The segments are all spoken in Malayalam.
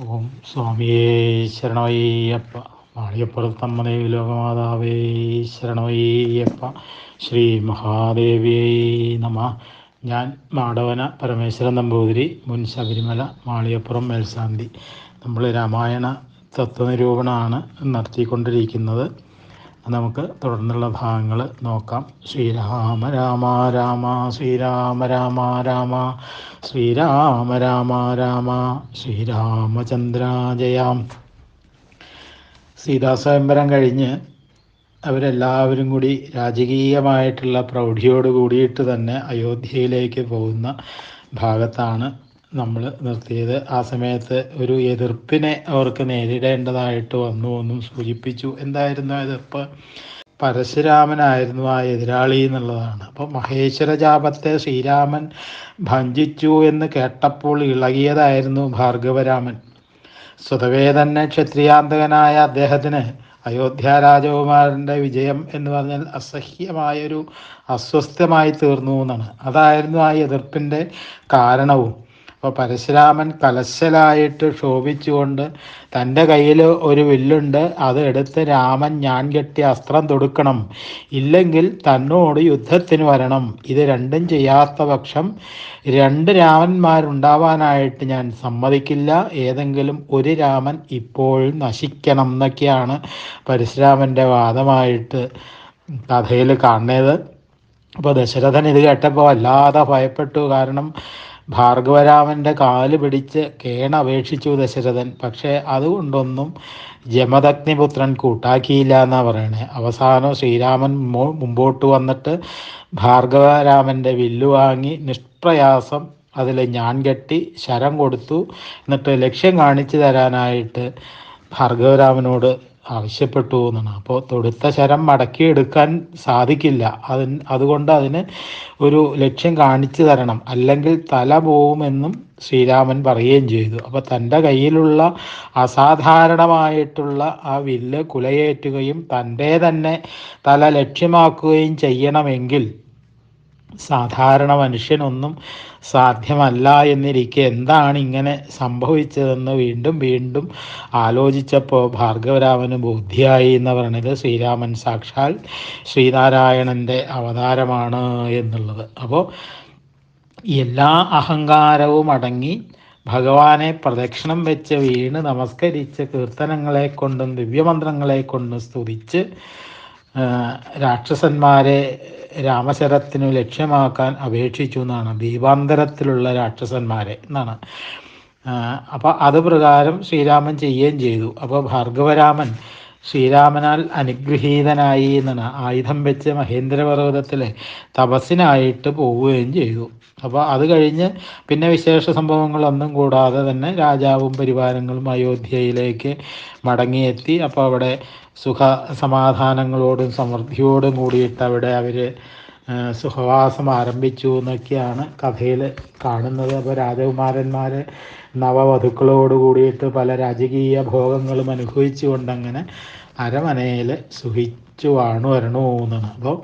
ഓം സ്വാമിയേ ശരണമയ്യപ്പ. മാളിയപ്പുറത്തമ്മനേ ലോകമാതാവേ ശരണമയ്യപ്പ. ശ്രീ മഹാദേവിയേ നമ. ഞാൻ മാടവന പരമേശ്വരൻ നമ്പൂതിരി, മുൻ ശബരിമല മാളിയപ്പുറം മേൽശാന്തി. നമ്മൾ രാമായണ തത്വനിരൂപണമാണ് നടത്തിക്കൊണ്ടിരിക്കുന്നത്. നമുക്ക് തുടർന്നുള്ള ഭാഗങ്ങൾ നോക്കാം. ശ്രീരാമ രാമ രാമ ശ്രീരാമ രാമ രാമ ശ്രീരാമ രാമ രാമ ശ്രീരാമചന്ദ്ര ജയാം. സീതാസ്വയംവരം കഴിഞ്ഞ് അവരെല്ലാവരും കൂടി രാജകീയമായിട്ടുള്ള പ്രൗഢിയോട് കൂടിയിട്ട് തന്നെ അയോധ്യയിലേക്ക് പോകുന്ന ഭാഗത്താണ് നമ്മൾ നിർത്തിയത്. ആ സമയത്ത് ഒരു എതിർപ്പിനെ അവർക്ക് നേരിടേണ്ടതായിട്ട് വന്നു എന്നും സൂചിപ്പിച്ചു. എന്തായിരുന്നു എതിർപ്പ്? പരശുരാമനായിരുന്നു ആ എതിരാളി എന്നുള്ളതാണ്. അപ്പോൾ മഹേശ്വര ജാപത്തെ ശ്രീരാമൻ ഭഞ്ജിച്ചു എന്ന് കേട്ടപ്പോൾ ഇളകിയതായിരുന്നു ഭാർഗവരാമൻ. സ്വതവേ തന്നെ ക്ഷത്രിയാന്തകനായ അദ്ദേഹത്തിന് അയോധ്യ രാജകുമാരൻ്റെ വിജയം എന്ന് പറഞ്ഞാൽ അസഹ്യമായൊരു അസ്വസ്ഥമായി തീർന്നു എന്നാണ്. അതായിരുന്നു ആ എതിർപ്പിൻ്റെ കാരണവും. അപ്പോൾ പരശുരാമൻ കലശലായിട്ട് ക്ഷോഭിച്ചുകൊണ്ട് തൻ്റെ കയ്യിൽ ഒരു വില്ലുണ്ട്, അത് എടുത്ത് രാമൻ ഞാൻ കെട്ടിയ അസ്ത്രം തൊടുക്കണം, ഇല്ലെങ്കിൽ തന്നോട് യുദ്ധത്തിന് വരണം. ഇത് രണ്ടും ചെയ്യാത്ത പക്ഷം രണ്ട് രാമന്മാരുണ്ടാവാനായിട്ട് ഞാൻ സമ്മതിക്കില്ല. ഏതെങ്കിലും ഒരു രാമൻ ഇപ്പോൾ നശിക്കണം എന്നൊക്കെയാണ് പരശുരാമൻ്റെ വാദമായിട്ട് കഥയിൽ കാണുന്നത്. അപ്പോൾ ദശരഥൻ ഇത് കേട്ടപ്പോൾ വല്ലാതെ ഭയപ്പെട്ടു. കാരണം ഭാർഗവരാമൻ്റെ കാല് പിടിച്ച് കേണപേക്ഷിച്ചു ദശരഥൻ. പക്ഷേ അതുകൊണ്ടൊന്നും ജമദഗ്നിപുത്രൻ കൂട്ടാക്കിയില്ല എന്നാണ് പറയണേ. അവസാനം ശ്രീരാമൻ മുമ്പോട്ട് വന്നിട്ട് ഭാർഗവരാമൻ്റെ വില്ലു വാങ്ങി നിഷ്പ്രയാസം അതിൽ ഞാൻ കെട്ടി ശരം കൊടുത്തു. എന്നിട്ട് ലക്ഷ്യം കാണിച്ചു തരാനായിട്ട് ഭാർഗവരാമനോട് ആവശ്യപ്പെട്ടു എന്നാണ്. അപ്പോൾ തൊടുത്ത ശരം മടക്കിയെടുക്കാൻ സാധിക്കില്ല. അതുകൊണ്ട് അതിന് ഒരു ലക്ഷ്യം കാണിച്ചു തരണം, അല്ലെങ്കിൽ തല പോവുമെന്നും ശ്രീരാമൻ പറയുകയും ചെയ്തു. അപ്പോൾ തൻ്റെ കയ്യിലുള്ള അസാധാരണമായിട്ടുള്ള ആ വില്ല് കുലയേറ്റുകയും തൻ്റെ തന്നെ തല ലക്ഷ്യമാക്കുകയും ചെയ്യണമെങ്കിൽ സാധാരണ മനുഷ്യനൊന്നും സാധ്യമല്ല എന്നിരിക്കെ എന്താണ് ഇങ്ങനെ സംഭവിച്ചതെന്ന് വീണ്ടും വീണ്ടും ആലോചിച്ചപ്പോൾ ഭാർഗവരാമന് ബുദ്ധിയായി എന്ന് പറയുന്നത് ശ്രീരാമൻ സാക്ഷാൽ ശ്രീനാരായണൻ്റെ അവതാരമാണ് എന്നുള്ളത്. അപ്പോൾ എല്ലാ അഹങ്കാരവും അടങ്ങി ഭഗവാനെ പ്രദക്ഷിണം വെച്ച് വീണ് നമസ്കരിച്ച് കീർത്തനങ്ങളെ കൊണ്ടും ദിവ്യമന്ത്രങ്ങളെ കൊണ്ടും സ്തുതിച്ച് രാക്ഷസന്മാരെ രാമശരത്തിനു ലക്ഷ്യമാക്കാൻ അപേക്ഷിച്ചു എന്നാണ്. ദീപാന്തരത്തിലുള്ള രാക്ഷസന്മാരെ എന്നാണ്. അപ്പോൾ അത് പ്രകാരം ശ്രീരാമൻ ചെയ്യുകയും ചെയ്തു. അപ്പോൾ ഭാർഗവരാമൻ ശ്രീരാമനാൽ അനുഗ്രഹീതനായി എന്നാണ്. ആയുധം വെച്ച് മഹേന്ദ്രപർവ്വതത്തിലെ തപസ്സിനായിട്ട് പോവുകയും ചെയ്തു. അപ്പോൾ അത് കഴിഞ്ഞ് പിന്നെ വിശേഷ സംഭവങ്ങളൊന്നും കൂടാതെ തന്നെ രാജാവും പരിവാരങ്ങളും അയോധ്യയിലേക്ക് മടങ്ങിയെത്തി. അപ്പോൾ അവിടെ സുഖ സമാധാനങ്ങളോടും സമൃദ്ധിയോടും കൂടിയിട്ട് അവിടെ അവർ സുഖവാസം ആരംഭിച്ചു എന്നൊക്കെയാണ് കഥയിൽ കാണുന്നത്. അപ്പോൾ രാജകുമാരന്മാർ നവവധുക്കളോട് കൂടിയിട്ട് പല രാജകീയ ഭോഗങ്ങളും അനുഭവിച്ചു കൊണ്ടങ്ങനെ അരമനയിൽ സുഖിച്ചു വരണു എന്നാണ്. അപ്പോൾ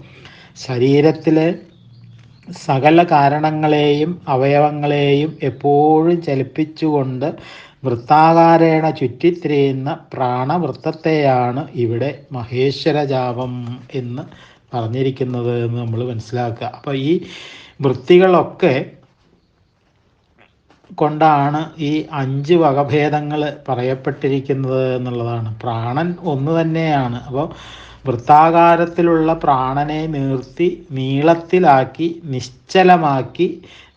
ശരീരത്തിലെ സകല കാരണങ്ങളെയും അവയവങ്ങളെയും എപ്പോഴും ചലിപ്പിച്ചുകൊണ്ട് വൃത്താകാരേണ ചുറ്റിത്തിരിയുന്ന പ്രാണവൃത്തത്തെയാണ് ഇവിടെ മഹേശ്വര ജാപം എന്ന് പറഞ്ഞിരിക്കുന്നത് എന്ന് നമ്മൾ മനസ്സിലാക്കുക. അപ്പോൾ ഈ വൃത്തികളൊക്കെ കൊണ്ടാണ് ഈ 5 വകഭേദങ്ങൾ പറയപ്പെട്ടിരിക്കുന്നത് എന്നുള്ളതാണ്. പ്രാണൻ ഒന്ന് തന്നെയാണ്. അപ്പോൾ വൃത്താകാരത്തിലുള്ള പ്രാണനെ നിർത്തി നീളത്തിലാക്കി നിശ്ചലമാക്കി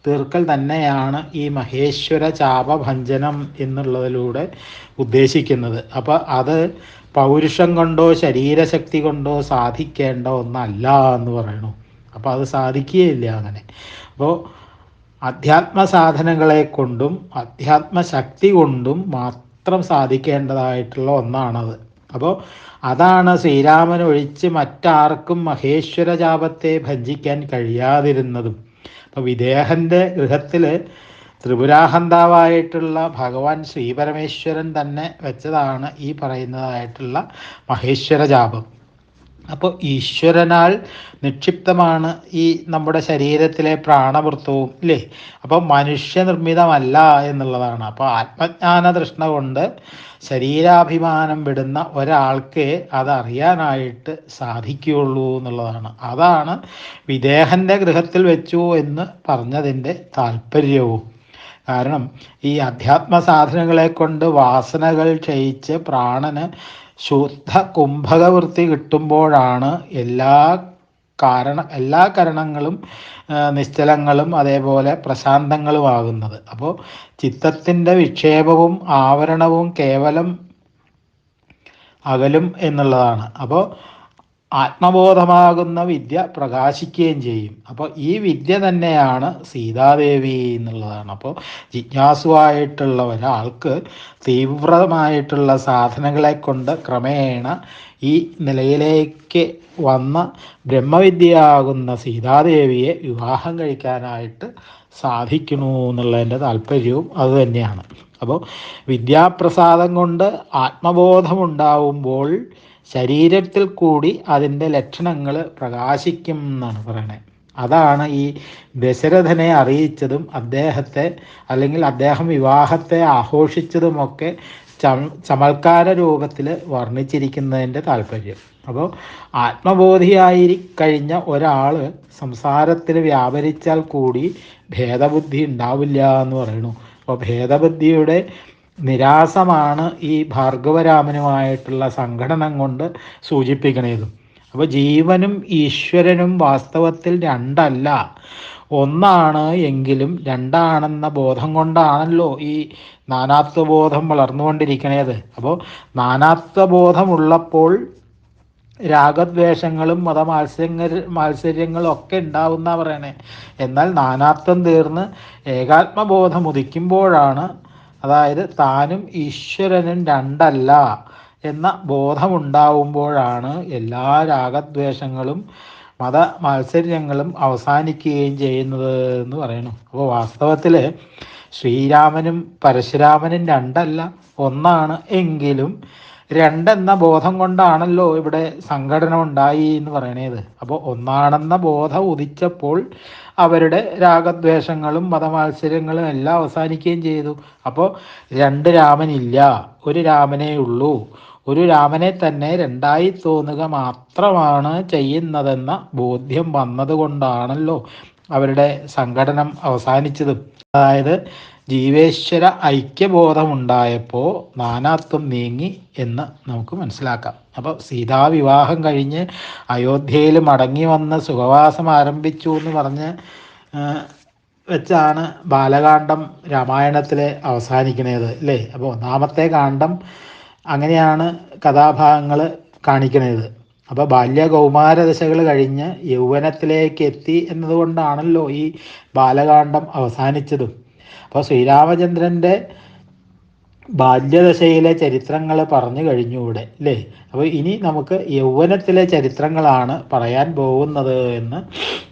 തീർക്കൽ തന്നെയാണ് ഈ മഹേശ്വര ചാപഭഞ്ജനം എന്നുള്ളതിലൂടെ ഉദ്ദേശിക്കുന്നത്. അപ്പോൾ അത് പൗരുഷം കൊണ്ടോ ശരീരശക്തി കൊണ്ടോ സാധിക്കേണ്ട ഒന്നല്ല എന്ന് പറയണു. അപ്പോൾ അത് സാധിക്കുകയില്ല അങ്ങനെ. അപ്പോൾ അധ്യാത്മ സാധനങ്ങളെ കൊണ്ടും അധ്യാത്മശക്തി കൊണ്ടും മാത്രം സാധിക്കേണ്ടതായിട്ടുള്ള ഒന്നാണത്. അപ്പോൾ അതാണ് ശ്രീരാമൻ ഒഴിച്ച് മറ്റാർക്കും മഹേശ്വര ജാപത്തെ ഭഞ്ജിക്കാൻ കഴിയാതിരുന്നതും. അപ്പോൾ വിദേഹൻ്റെ ഗൃഹത്തിൽ ത്രിപുരാഹന്താവായിട്ടുള്ള ഭഗവാൻ ശ്രീപരമേശ്വരൻ തന്നെ വെച്ചതാണ് ഈ പറയുന്നതായിട്ടുള്ള മഹേശ്വര ജാപം. അപ്പോൾ ഈശ്വരനാൽ നിക്ഷിപ്തമാണ് ഈ നമ്മുടെ ശരീരത്തിലെ പ്രാണവൃത്തവും ഇല്ലേ. അപ്പോൾ മനുഷ്യനിർമ്മിതമല്ല എന്നുള്ളതാണ്. അപ്പോൾ ആത്മജ്ഞാന തൃഷ്ണ കൊണ്ട് ശരീരാഭിമാനം വിടുന്ന ഒരാൾക്ക് അതറിയാനായിട്ട് സാധിക്കുകയുള്ളൂ എന്നുള്ളതാണ്. അതാണ് വിദേഹൻ്റെ ഗൃഹത്തിൽ വെച്ചു എന്ന് പറഞ്ഞതിൻ്റെ താല്പര്യവും. കാരണം ഈ അധ്യാത്മ സാധനങ്ങളെ കൊണ്ട് വാസനകൾ ക്ഷയിച്ച് പ്രാണന് ശുദ്ധ കുംഭകവൃത്തി കിട്ടുമ്പോഴാണ് എല്ലാ കരണങ്ങളും നിശ്ചലങ്ങളും അതേപോലെ പ്രശാന്തങ്ങളുമാകുന്നത്. അപ്പോൾ ചിത്തത്തിൻ്റെ വിക്ഷേപവും ആവരണവും കേവലം അകലും എന്നുള്ളതാണ്. അപ്പോൾ ആത്മബോധമാകുന്ന വിദ്യ പ്രകാശിക്കുകയും ചെയ്യും. അപ്പോൾ ഈ വിദ്യ തന്നെയാണ് സീതാദേവി എന്നുള്ളതാണ്. അപ്പോൾ ജിജ്ഞാസുവായിട്ടുള്ള ഒരാൾക്ക് തീവ്രമായിട്ടുള്ള സാധനങ്ങളെ കൊണ്ട് ക്രമേണ ഈ നിലയിലേക്ക് വന്ന ബ്രഹ്മവിദ്യയാകുന്ന സീതാദേവിയെ വിവാഹം കഴിക്കാനായിട്ട് സാധിക്കണു എന്നുള്ളതിൻ്റെ താല്പര്യവും അതുതന്നെയാണ്. അപ്പോൾ വിദ്യാപ്രസാദം കൊണ്ട് ആത്മബോധമുണ്ടാവുമ്പോൾ ശരീരത്തിൽ കൂടി അതിൻ്റെ ലക്ഷണങ്ങൾ പ്രകാശിക്കും എന്നാണ് പറയണത്. അതാണ് ഈ ദശരഥനെ അറിയിച്ചതും അദ്ദേഹത്തെ അല്ലെങ്കിൽ അദ്ദേഹം വിവാഹത്തെ ആഘോഷിച്ചതുമൊക്കെ ചമൽക്കാര രൂപത്തിൽ വർണ്ണിച്ചിരിക്കുന്നതിൻ്റെ താല്പര്യം. അപ്പോൾ ആത്മബോധിയായി കഴിഞ്ഞ ഒരാൾ സംസാരത്തിൽ വ്യാപരിച്ചാൽ കൂടി ഭേദബുദ്ധി ഉണ്ടാവില്ല എന്ന് പറയുന്നു. അപ്പോൾ ഭേദബുദ്ധിയുടെ നിരാസമാണ് ഈ ഭാർഗവരാമനുമായിട്ടുള്ള സംഘടനം കൊണ്ട് സൂചിപ്പിക്കണേതും. അപ്പോൾ ജീവനും ഈശ്വരനും വാസ്തവത്തിൽ രണ്ടല്ല, ഒന്നാണ്. എങ്കിലും രണ്ടാണെന്ന ബോധം കൊണ്ടാണല്ലോ ഈ നാനാത്വബോധം വളർന്നുകൊണ്ടിരിക്കണേത്. അപ്പോൾ നാനാത്വബോധമുള്ളപ്പോൾ രാഗദ്വേഷങ്ങളും മാത്സര്യങ്ങളും ഒക്കെ ഉണ്ടാവുന്ന പറയണേ. എന്നാൽ നാനാത്വം തീർന്ന് ഏകാത്മബോധം ഉദിക്കുമ്പോഴാണ്, അതായത് താനും ഈശ്വരനും രണ്ടല്ല എന്ന ബോധമുണ്ടാവുമ്പോഴാണ് എല്ലാ രാഗദ്വേഷങ്ങളും മാത്സര്യങ്ങളും അവസാനിക്കുകയും ചെയ്യുന്നത് എന്ന് പറയുന്നു. അപ്പോൾ വാസ്തവത്തിൽ ശ്രീരാമനും പരശുരാമനും രണ്ടല്ല, ഒന്നാണ്. എങ്കിലും രണ്ടെന്ന ബോധം കൊണ്ടാണല്ലോ ഇവിടെ സംഘടന ഉണ്ടായി എന്ന് പറയണത്. അപ്പോൾ ഒന്നാണെന്ന ബോധം ഉദിച്ചപ്പോൾ അവരുടെ രാഗദ്വേഷങ്ങളും മതമാത്സര്യങ്ങളും എല്ലാം അവസാനിക്കുകയും ചെയ്തു. അപ്പോൾ രണ്ട് രാമനില്ല, ഒരു രാമനേ ഉള്ളൂ. ഒരു രാമനെ തന്നെ രണ്ടായി തോന്നുക മാത്രമാണ് ചെയ്യുന്നതെന്ന ബോധ്യം വന്നതുകൊണ്ടാണല്ലോ അവരുടെ സംഘടനം അവസാനിച്ചതും. അതായത് ജീവേശ്വര ഐക്യബോധമുണ്ടായപ്പോൾ നാനാത്വം നീങ്ങി എന്ന് നമുക്ക് മനസ്സിലാക്കാം. അപ്പോൾ സീതാവിവാഹം കഴിഞ്ഞ് അയോധ്യയിൽ മടങ്ങി വന്ന് സുഖവാസം ആരംഭിച്ചു എന്ന് പറഞ്ഞ് വെച്ചാണ് ബാലകാന്ഡം രാമായണത്തിൽ അവസാനിക്കുന്നത് അല്ലേ. അപ്പോൾ ഒന്നാമത്തെ കാണ്ഡം അങ്ങനെയാണ് കഥാഭാഗങ്ങൾ കാണിക്കുന്നത്. അപ്പോൾ ബാല്യകൗമാരദശകൾ കഴിഞ്ഞ് യൗവനത്തിലേക്ക് എത്തി എന്നതുകൊണ്ടാണല്ലോ ഈ ബാലകാന്ഡം അവസാനിച്ചതും. അപ്പോൾ ശ്രീരാമചന്ദ്രൻ്റെ ബാല്യദശയിലെ ചരിത്രങ്ങൾ പറഞ്ഞു കഴിഞ്ഞു ഇവിടെ അല്ലേ. അപ്പോൾ ഇനി നമുക്ക് യൗവനത്തിലെ ചരിത്രങ്ങളാണ് പറയാൻ പോകുന്നത് എന്ന്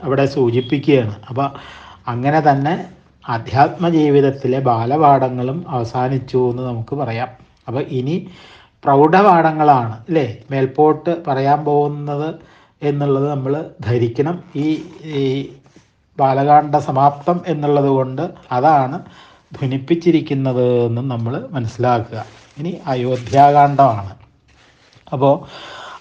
അവിടെ സൂചിപ്പിക്കുകയാണ്. അപ്പോൾ അങ്ങനെ തന്നെ അധ്യാത്മജീവിതത്തിലെ ബാലപാഠങ്ങളും അവസാനിച്ചു എന്ന് നമുക്ക് പറയാം. അപ്പോൾ ഇനി പ്രൗഢപാഠങ്ങളാണ് അല്ലേ മേൽപോട്ട് പറയാൻ പോകുന്നത് എന്നുള്ളത് നമ്മൾ ധരിക്കണം. ഈ ബാലകാന്ഡ സമാപ്തം എന്നുള്ളത് കൊണ്ട് അതാണ് ധ്വനിപ്പിച്ചിരിക്കുന്നത് എന്നും നമ്മൾ മനസ്സിലാക്കുക. ഇനി അയോധ്യാകാന്ഡമാണ്. അപ്പോൾ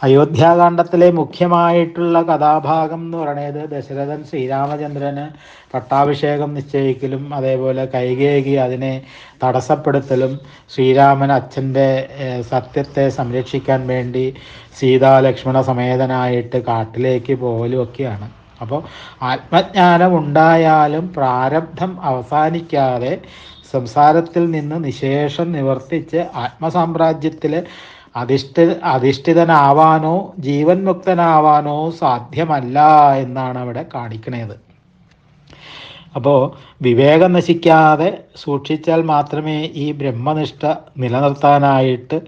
അയോധ്യാകാന്ഡത്തിലെ മുഖ്യമായിട്ടുള്ള കഥാഭാഗം എന്ന് പറയുന്നത് ദശരഥൻ ശ്രീരാമചന്ദ്രന് പട്ടാഭിഷേകം നിശ്ചയിക്കലും അതേപോലെ കൈകേയി അതിനെ തടസ്സപ്പെടുത്തലും ശ്രീരാമൻ അച്ഛൻ്റെ സത്യത്തെ സംരക്ഷിക്കാൻ വേണ്ടി സീതാലക്ഷ്മണ സമേതനായിട്ട് കാട്ടിലേക്ക് പോകലും ഒക്കെയാണ്. അപ്പോൾ ആത്മജ്ഞാനം ഉണ്ടായാലും പ്രാരബ്ധം അവസാനിക്കാതെ സംസാരത്തിൽ നിന്ന് നിശേഷം നിവർത്തിച്ച് ആത്മസാമ്രാജ്യത്തിൽ അധിഷ്ഠിതനാവാനോ ജീവൻ മുക്തനാവാനോ സാധ്യമല്ല എന്നാണ് അവിടെ കാണിക്കുന്നത്. അപ്പോൾ വിവേകം നശിക്കാതെ സൂക്ഷിച്ചാൽ മാത്രമേ ഈ ബ്രഹ്മനിഷ്ഠ നിലനിർത്താനായിട്ട്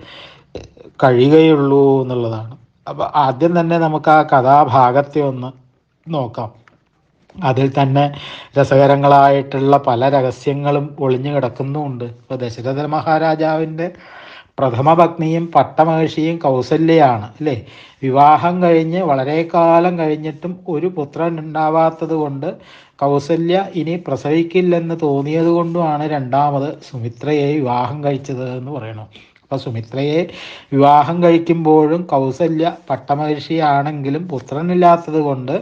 കഴിയുകയുള്ളൂ എന്നുള്ളതാണ്. അപ്പോൾ ആദ്യം തന്നെ നമുക്ക് ആ കഥാഭാഗത്തെ ഒന്ന് നോക്കാം. അതിൽ തന്നെ രസകരങ്ങളായിട്ടുള്ള പല രഹസ്യങ്ങളും ഒളിഞ്ഞു കിടക്കുന്നുമുണ്ട്. ഇപ്പോൾ ദശരഥ മഹാരാജാവിൻ്റെ പ്രഥമ പത്നിയും പട്ടമഹിഷിയും കൗസല്യയാണ് അല്ലേ. വിവാഹം കഴിഞ്ഞ് വളരെ കാലം കഴിഞ്ഞിട്ടും ഒരു പുത്രൻ ഉണ്ടാവാത്തത് കൊണ്ട് കൗസല്യ ഇനി പ്രസവിക്കില്ലെന്ന് തോന്നിയത് കൊണ്ടുമാണ് രണ്ടാമത് സുമിത്രയെ വിവാഹം കഴിച്ചത് എന്ന് പറയണം. അപ്പോൾ സുമിത്രയെ വിവാഹം കഴിക്കുമ്പോഴും കൗസല്യ പട്ടമഹിഷിയാണെങ്കിലും പുത്രനില്ലാത്തത് കൊണ്ട്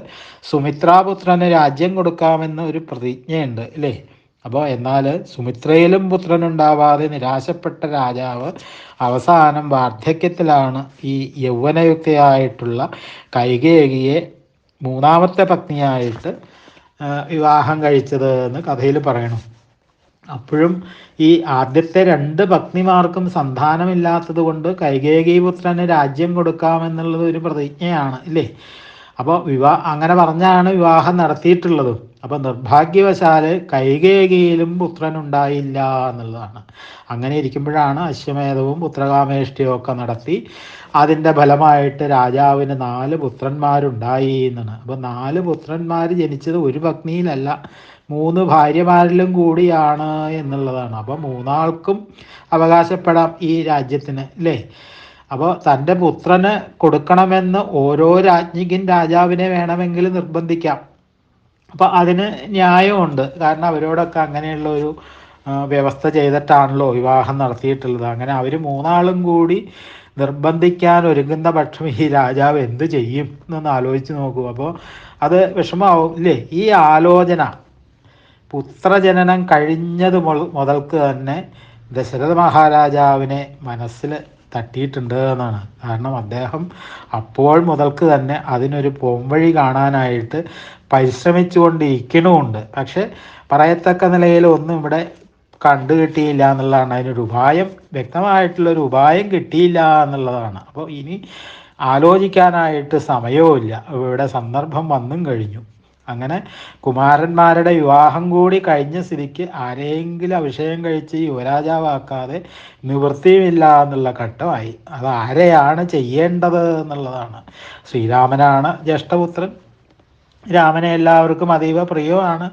സുമിത്രാപുത്രന് രാജ്യം കൊടുക്കാമെന്ന് ഒരു പ്രതിജ്ഞയുണ്ട് അല്ലേ. അപ്പോൾ എന്നാൽ സുമിത്രയിലും പുത്രനുണ്ടാവാതെ നിരാശപ്പെട്ട രാജാവ് അവസാനം വാർദ്ധക്യത്തിലാണ് ഈ യൗവനയുക്തയായിട്ടുള്ള കൈകേയിയെ മൂന്നാമത്തെ പത്നിയായിട്ട് വിവാഹം കഴിച്ചത് എന്ന് കഥയിൽ പറയണം. അപ്പോഴും ഈ ആദ്യത്തെ രണ്ട് പത്നിമാർക്കും സന്താനമില്ലാത്തത് കൊണ്ട് കൈകേയിപുത്രന് രാജ്യം കൊടുക്കാമെന്നുള്ളത് ഒരു പ്രതിജ്ഞയാണ് ഇല്ലേ. അപ്പോൾ അങ്ങനെ പറഞ്ഞാണ് വിവാഹം നടത്തിയിട്ടുള്ളത്. അപ്പോൾ നിർഭാഗ്യവശാൽ കൈകേയിയിലും പുത്രനുണ്ടായില്ല എന്നുള്ളതാണ്. അങ്ങനെ ഇരിക്കുമ്പോഴാണ് അശ്വമേധവും പുത്രകാമേഷ്ടിയും ഒക്കെ നടത്തി അതിൻ്റെ ഫലമായിട്ട് രാജാവിന് 4 പുത്രന്മാരുണ്ടായി എന്നാണ്. അപ്പോൾ 4 പുത്രന്മാർ ജനിച്ചത് ഒരു പത്നിയിലല്ല, 3 ഭാര്യമാരിലും കൂടിയാണ് എന്നുള്ളതാണ്. അപ്പോൾ 3 ആൾക്കും അവകാശപ്പെടാം ഈ രാജ്യത്തിന് അല്ലേ. അപ്പോൾ തൻ്റെ പുത്രന് കൊടുക്കണമെന്ന് ഓരോ രാജ്ഞിക്കും രാജാവിനെ വേണമെങ്കിൽ നിർബന്ധിക്കാം. അപ്പോൾ അതിന് ന്യായമുണ്ട്. കാരണം അവരോടൊക്കെ അങ്ങനെയുള്ള ഒരു വ്യവസ്ഥ ചെയ്തിട്ടാണല്ലോ വിവാഹം നടത്തിയിട്ടുള്ളത്. അങ്ങനെ അവർ 3 ആളും കൂടി നിർബന്ധിക്കാൻ ഒരുങ്ങുന്ന പക്ഷം ഈ രാജാവ് എന്ത് ചെയ്യും എന്നൊന്ന് ആലോചിച്ച് നോക്കൂ. അപ്പോൾ അത് വിഷമാവും ഇല്ലേ. ഈ ആലോചന പുത്രജനനം കഴിഞ്ഞത് മുതൽക്ക് തന്നെ ദശരഥ മഹാരാജാവിനെ മനസ്സിൽ തട്ടിയിട്ടുണ്ട് എന്നാണ്. കാരണം അദ്ദേഹം അപ്പോൾ മുതൽക്ക് തന്നെ അതിനൊരു പോംവഴി കാണാനായിട്ട് പരിശ്രമിച്ചുകൊണ്ടിരിക്കണമുണ്ട്. പക്ഷെ പറയത്തക്ക നിലയിൽ ഒന്നും ഇവിടെ കണ്ടു കിട്ടിയില്ല എന്നുള്ളതാണ്. അതിനൊരു ഉപായം, വ്യക്തമായിട്ടുള്ളൊരു ഉപായം കിട്ടിയില്ല എന്നുള്ളതാണ്. അപ്പോൾ ഇനി ആലോചിക്കാനായിട്ട് സമയവുമില്ല, ഇവിടെ സന്ദർഭം വന്നും കഴിഞ്ഞു. അങ്ങനെ കുമാരന്മാരുടെ വിവാഹം കൂടി കഴിഞ്ഞ സ്ഥിതിക്ക് ആരെയെങ്കിലും അഭിഷേകം കഴിച്ച് യുവരാജാവാക്കാതെ നിവൃത്തിയുമില്ല എന്നുള്ള ഘട്ടമായി. അത് ആരെയാണ് ചെയ്യേണ്ടത് എന്നുള്ളതാണ്. ശ്രീരാമനാണ് ജ്യേഷ്ഠപുത്രൻ, രാമനെ എല്ലാവർക്കും അതീവ പ്രിയമാണ്.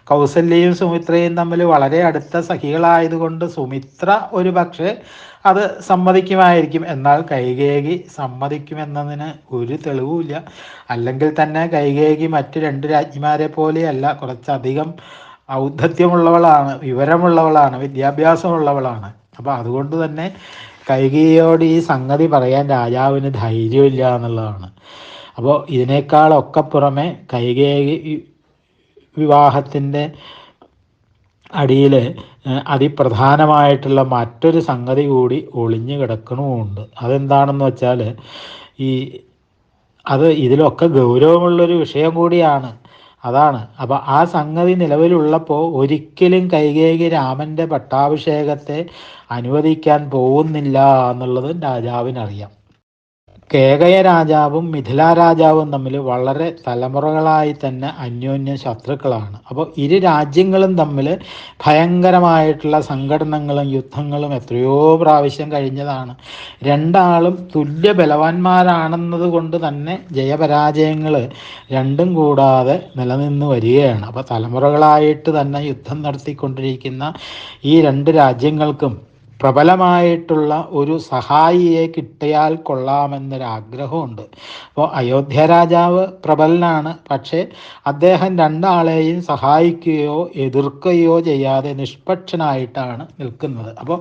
കൗസല്യയും സുമിത്രയും തമ്മിൽ വളരെ അടുത്ത സഖികളായതുകൊണ്ട് സുമിത്ര ഒരു പക്ഷേ അത് സമ്മതിക്കുമായിരിക്കും. എന്നാൽ കൈകേയി സമ്മതിക്കുമെന്നതിന് ഒരു തെളിവുമില്ല. അല്ലെങ്കിൽ തന്നെ കൈകേയി മറ്റ് 2 രാജ്ഞിമാരെ പോലെയല്ല, കുറച്ചധികം ഔദ്ധത്യമുള്ളവളാണ്, വിവരമുള്ളവളാണ്, വിദ്യാഭ്യാസമുള്ളവളാണ്. അപ്പോൾ അതുകൊണ്ട് തന്നെ കൈകേയിയോട് ഈ സംഗതി പറയാൻ രാജാവിന് ധൈര്യമില്ല എന്നുള്ളതാണ്. അപ്പോൾ ഇതിനേക്കാളൊക്കെ പുറമെ കൈകേയി വിവാഹത്തിൻ്റെ അടിയിൽ അതിപ്രധാനമായിട്ടുള്ള മറ്റൊരു സംഗതി കൂടി ഒളിഞ്ഞു കിടക്കണമുണ്ട്. അതെന്താണെന്ന് വെച്ചാൽ അത് ഇതിലൊക്കെ ഗൗരവമുള്ളൊരു വിഷയം കൂടിയാണ്. അതാണ്. അപ്പോൾ ആ സംഗതി നിലവിലുള്ളപ്പോൾ ഒരിക്കലും കൈകേയി രാമൻ്റെ പട്ടാഭിഷേകത്തെ അനുവദിക്കാൻ പോകുന്നില്ല എന്നുള്ളത് രാജാവിനറിയാം. കേകയ രാജാവും മിഥില രാജാവും തമ്മിൽ വളരെ തലമുറകളായി തന്നെ അന്യോന്യ ശത്രുക്കളാണ്. അപ്പോൾ ഇരു രാജ്യങ്ങളും തമ്മിൽ ഭയങ്കരമായിട്ടുള്ള സംഘടനകളും യുദ്ധങ്ങളും എത്രയോ പ്രാവശ്യം കഴിഞ്ഞതാണ്. രണ്ടാളും തുല്യ ബലവാന്മാരാണെന്നത് കൊണ്ട് തന്നെ ജയപരാജയങ്ങൾ രണ്ടും കൂടാതെ നിലനിന്ന് വരികയാണ്. അപ്പോൾ തലമുറകളായിട്ട് തന്നെ യുദ്ധം നടത്തിക്കൊണ്ടിരിക്കുന്ന ഈ 2 രാജ്യങ്ങൾക്കും പ്രബലമായിട്ടുള്ള ഒരു സഹായിയെ കിട്ടിയാൽ കൊള്ളാമെന്നൊരാഗ്രഹമുണ്ട്. അപ്പോൾ അയോധ്യ രാജാവ് പ്രബലനാണ്, പക്ഷേ അദ്ദേഹം 2 ആളെയും സഹായിക്കുകയോ എതിർക്കുകയോ ചെയ്യാതെ നിഷ്പക്ഷനായിട്ടാണ് നിൽക്കുന്നത്. അപ്പോൾ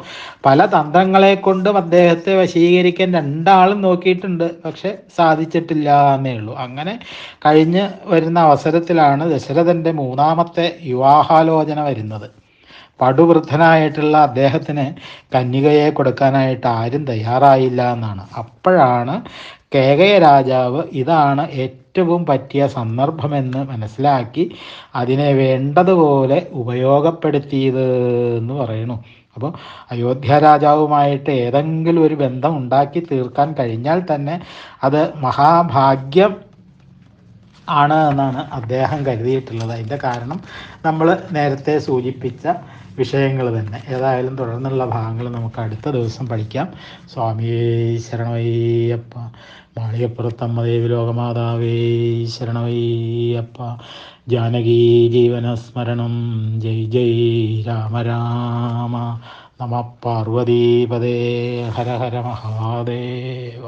പല തന്ത്രങ്ങളെ കൊണ്ടും അദ്ദേഹത്തെ വശീകരിക്കാൻ 2 ആളും നോക്കിയിട്ടുണ്ട്, പക്ഷെ സാധിച്ചിട്ടില്ല എന്നേ ഉള്ളൂ. അങ്ങനെ കഴിഞ്ഞ് വരുന്ന അവസരത്തിലാണ് ദശരഥൻ്റെ 3ാമത്തെ വിവാഹാലോചന വരുന്നത്. പടുവൃദ്ധനായിട്ടുള്ള അദ്ദേഹത്തിന് കന്യകയെ കൊടുക്കാനായിട്ട് ആരും തയ്യാറായില്ല എന്നാണ്. അപ്പോഴാണ് കേകയ രാജാവ് ഇതാണ് ഏറ്റവും പറ്റിയ സന്ദർഭമെന്ന് മനസ്സിലാക്കി അതിനെ വേണ്ടതുപോലെ ഉപയോഗപ്പെടുത്തിയത് എന്ന് പറയുന്നു. അപ്പോൾ അയോധ്യ രാജാവുമായിട്ട് ഏതെങ്കിലും ഒരു ബന്ധം ഉണ്ടാക്കി തീർക്കാൻ കഴിഞ്ഞാൽ തന്നെ അത് മഹാഭാഗ്യം ആണ് എന്നാണ് അദ്ദേഹം കരുതിയിട്ടുള്ളത്. അതിൻ്റെ കാരണം നമ്മൾ നേരത്തെ സൂചിപ്പിച്ച വിഷയങ്ങൾ തന്നെ. ഏതായാലും തുടർന്നുള്ള ഭാഗങ്ങൾ നമുക്ക് അടുത്ത ദിവസം പഠിക്കാം. സ്വാമിയേ ശരണമയ്യപ്പ. മാളികപ്പുറത്തമ്മ ദേവി ലോകമാതാവേ ശരണമയ്യപ്പ. ജാനകീ ജീവനസ്മരണം. ജയ് ജയ് രാമ രാമ. നമ പാർവതീപദേ ഹര ഹര മഹാദേവ.